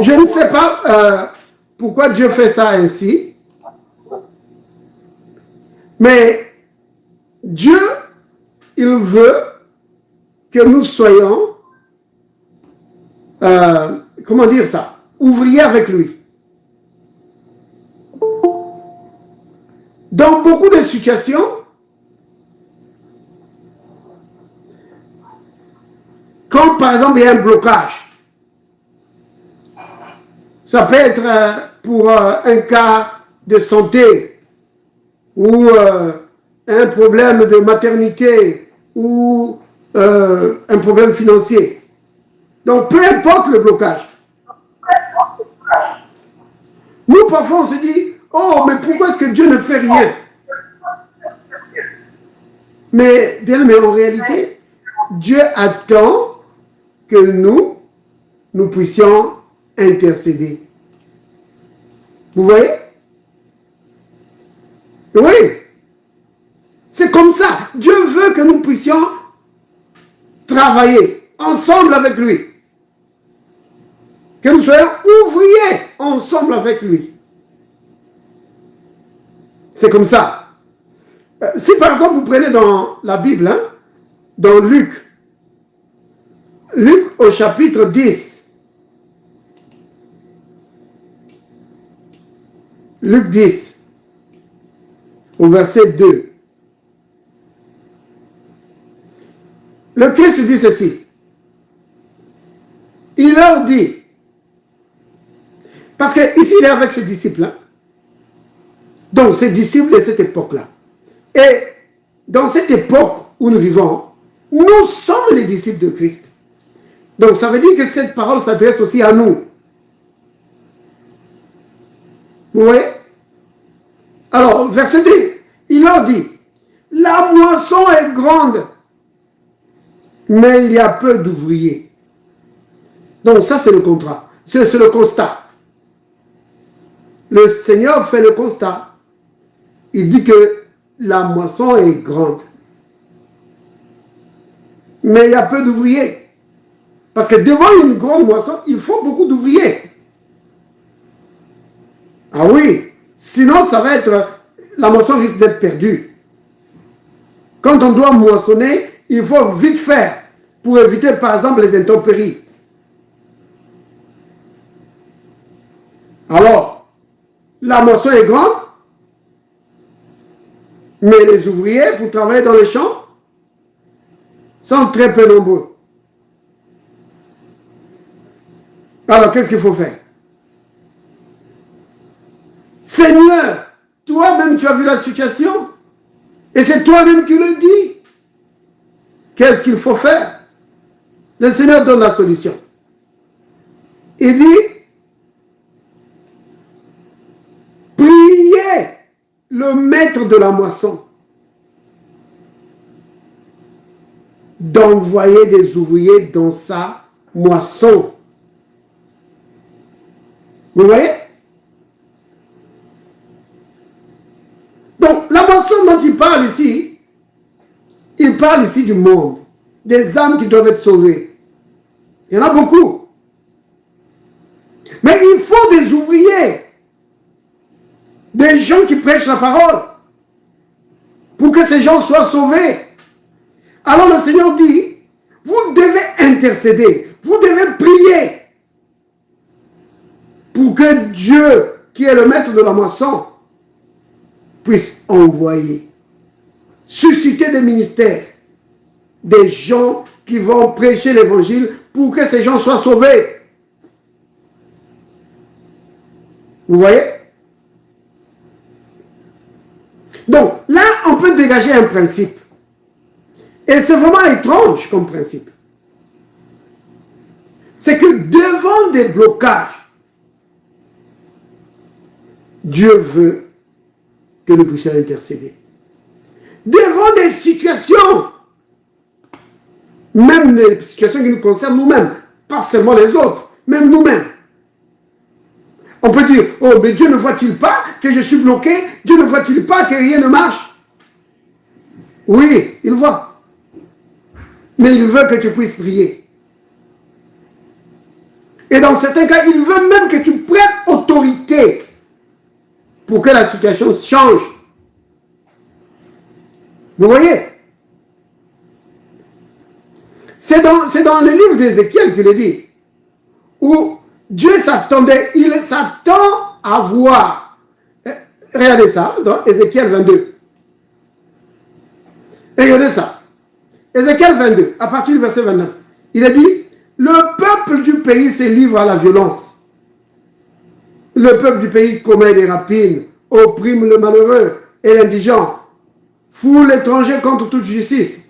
Je ne sais pas pourquoi Dieu fait ça ainsi, mais Dieu, il veut que nous soyons, comment dire ça, ouvriers avec lui. Dans beaucoup de situations, quand par exemple il y a un blocage, ça peut être pour un cas de santé ou un problème de maternité ou un problème financier. Donc peu importe le blocage. Nous parfois on se dit, oh mais pourquoi est-ce que Dieu ne fait rien? Mais bien, mais en réalité, Dieu attend que nous puissions intercéder. Vous voyez? Oui. C'est comme ça. Dieu veut que nous puissions travailler ensemble avec lui. Que nous soyons ouvriers ensemble avec lui. C'est comme ça. Si par exemple vous prenez dans la Bible, hein, dans Luc au chapitre 10, Luc 10, au verset 2, le Christ dit ceci. Il leur dit, parce que ici il est avec ses disciples, hein, donc ses disciples de cette époque-là. Et dans cette époque où nous vivons, nous sommes les disciples de Christ. Donc ça veut dire que cette parole s'adresse aussi à nous. Vous voyez? Alors, verset 2, il leur dit, la moisson est grande, mais il y a peu d'ouvriers. Donc ça c'est le contrat, c'est le constat. Le Seigneur fait le constat. Il dit que la moisson est grande, mais il y a peu d'ouvriers. Parce que devant une grande moisson, il faut beaucoup d'ouvriers. Ah oui, sinon ça va être, la moisson risque d'être perdue. Quand on doit moissonner, il faut vite faire pour éviter par exemple les intempéries. Alors, la moisson est grande, mais les ouvriers pour travailler dans les champs sont très peu nombreux. Alors, qu'est-ce qu'il faut faire? Seigneur, toi-même tu as vu la situation et c'est toi-même qui le dis. Qu'est-ce qu'il faut faire? Le Seigneur donne la solution. Il dit, priez le maître de la moisson d'envoyer des ouvriers dans sa moisson. Vous voyez? Donc, la moisson dont il parle ici du monde, des âmes qui doivent être sauvées. Il y en a beaucoup. Mais il faut des ouvriers, des gens qui prêchent la parole, pour que ces gens soient sauvés. Alors le Seigneur dit, vous devez intercéder, vous devez prier, pour que Dieu, qui est le maître de la moisson, puisse envoyer, susciter des ministères, des gens qui vont prêcher l'évangile pour que ces gens soient sauvés. Vous voyez? Donc, là, on peut dégager un principe. Et c'est vraiment étrange comme principe. C'est que devant des blocages, Dieu veut que nous puissions intercéder. Devant des situations, même des situations qui nous concernent nous-mêmes, pas seulement les autres, même nous-mêmes. On peut dire, oh, mais Dieu ne voit-il pas que je suis bloqué? Dieu ne voit-il pas que rien ne marche? Oui, il voit. Mais il veut que tu puisses prier. Et dans certains cas, il veut même que tu prennes autorité pour que la situation change. Vous voyez? C'est dans le livre d'Ézéchiel qu'il est dit, où Dieu s'attendait, il s'attend à voir. Regardez ça, dans Ézéchiel 22. Regardez ça. Ézéchiel 22, à partir du verset 29. Il a dit, le peuple du pays se livre à la violence. Le peuple du pays commet des rapines, opprime le malheureux et l'indigent, foule l'étranger contre toute justice.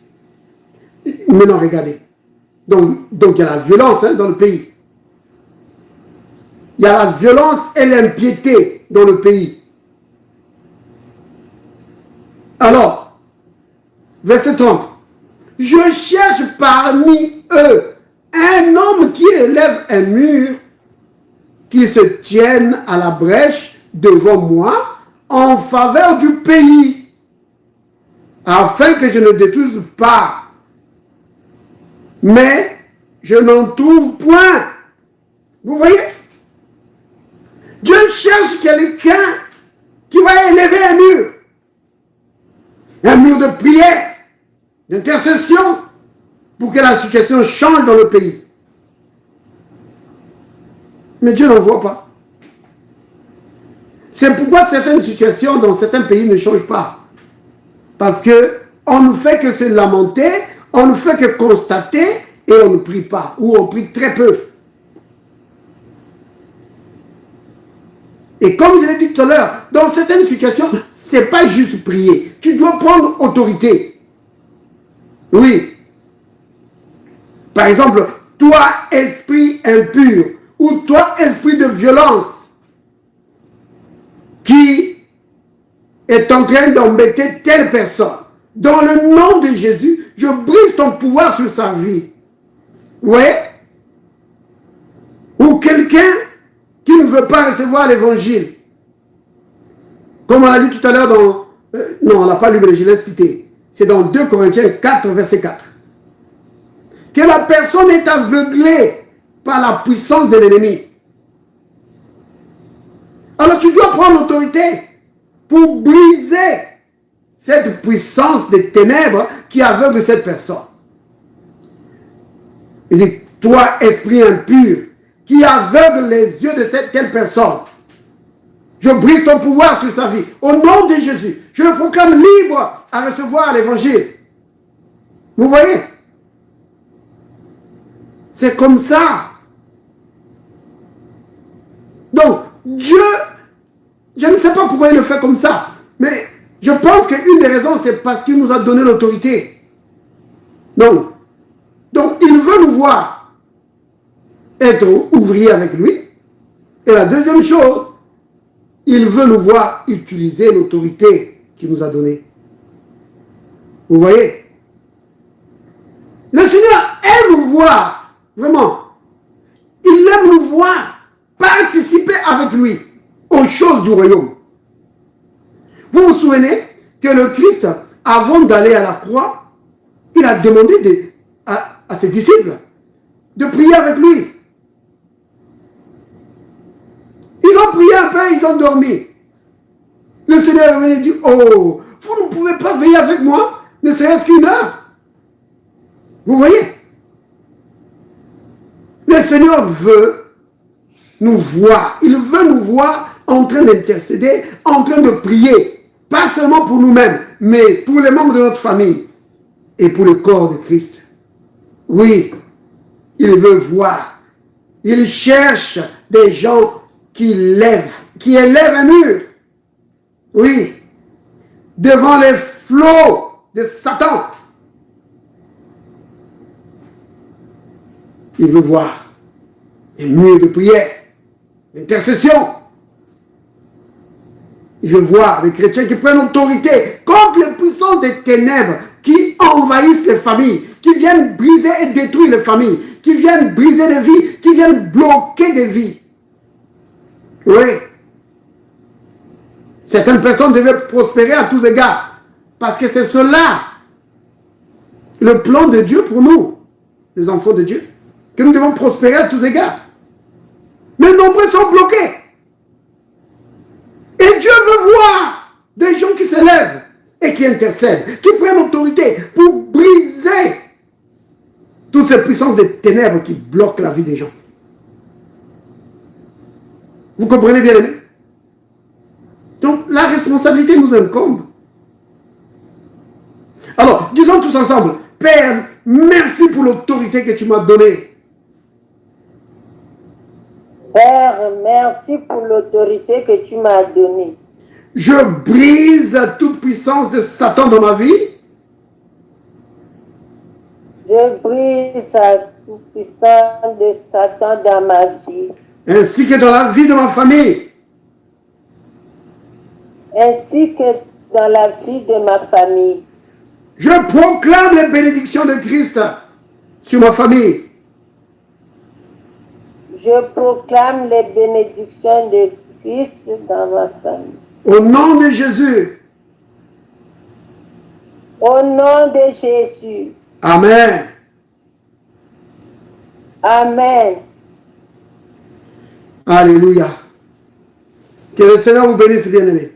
Maintenant, regardez. Donc il y a la violence dans le pays. Il y a la violence et l'impiété dans le pays. Alors, verset 30. Je cherche parmi eux un homme qui élève un mur, qui se tienne à la brèche devant moi en faveur du pays, afin que je ne détruise pas. Mais je n'en trouve point. Vous voyez? Dieu cherche quelqu'un qui va élever un mur de prière, d'intercession, pour que la situation change dans le pays. Mais Dieu n'en voit pas. C'est pourquoi certaines situations dans certains pays ne changent pas. Parce qu'on ne fait que se lamenter, on ne fait que constater et on ne prie pas, ou on prie très peu. Et comme je l'ai dit tout à l'heure, dans certaines situations, ce n'est pas juste prier. Tu dois prendre autorité. Oui. Par exemple, toi, esprit impur, ou toi, esprit de violence, qui est en train d'embêter telle personne. Dans le nom de Jésus, je brise ton pouvoir sur sa vie. Vous voyez? Ou quelqu'un qui ne veut pas recevoir l'évangile. Comme on l'a dit tout à l'heure dans... non, on n'a pas lu, mais je l'ai cité. C'est dans 2 Corinthiens 4, verset 4. Que la personne est aveuglée par la puissance de l'ennemi. Alors tu dois prendre l'autorité pour briser cette puissance des ténèbres qui aveugle cette personne. Il dit, toi, esprit impur, qui aveugle les yeux de cette telle personne, je brise ton pouvoir sur sa vie. Au nom de Jésus, je le proclame libre à recevoir l'évangile. Vous voyez? C'est comme ça. Donc, Dieu, je ne sais pas pourquoi il le fait comme ça, mais je pense qu'une des raisons, c'est parce qu'il nous a donné l'autorité. Donc, il veut nous voir être ouvriers avec lui. Et la deuxième chose, il veut nous voir utiliser l'autorité qu'il nous a donnée. Vous voyez? Le Seigneur aime nous voir, vraiment. Il aime nous voir participer avec lui aux choses du royaume. Vous vous souvenez que le Christ, avant d'aller à la croix, il a demandé à ses disciples de prier avec lui. Ils ont prié un peu, ils ont dormi. Le Seigneur est venu et dit, oh, vous ne pouvez pas veiller avec moi, ne serait-ce qu'une heure. Vous voyez? Le Seigneur veut nous voir. Il veut nous voir en train d'intercéder, en train de prier. Pas seulement pour nous-mêmes, mais pour les membres de notre famille et pour le corps de Christ. Oui, il veut voir. Il cherche des gens qui élèvent un mur. Oui, devant les flots de Satan. Il veut voir un mur de prière, d'intercession. Il veut voir des chrétiens qui prennent autorité contre les puissances des ténèbres qui envahissent les familles, qui viennent briser et détruire les familles, qui viennent briser des vies, qui viennent bloquer des vies. Oui. Certaines personnes devaient prospérer à tous égards, parce que c'est cela, le plan de Dieu pour nous, les enfants de Dieu, que nous devons prospérer à tous égards. Mais nombreux sont bloqués. Et Dieu veut voir des gens qui s'élèvent et qui intercèdent, qui prennent autorité pour briser toutes ces puissances des ténèbres qui bloquent la vie des gens. Vous comprenez bien, aimé? Donc, la responsabilité nous incombe. Alors, disons tous ensemble, Père, merci pour l'autorité que tu m'as donnée. Père, merci pour l'autorité que tu m'as donnée. Je brise toute puissance de Satan dans ma vie. Je brise la toute puissance de Satan dans ma vie. Ainsi que dans la vie de ma famille. Ainsi que dans la vie de ma famille. Je proclame les bénédictions de Christ sur ma famille. Je proclame les bénédictions de Christ dans ma famille. Au nom de Jésus. Au nom de Jésus. Amen. Amen. Alléluia. Que le Seigneur vous bénisse, bien-aimés.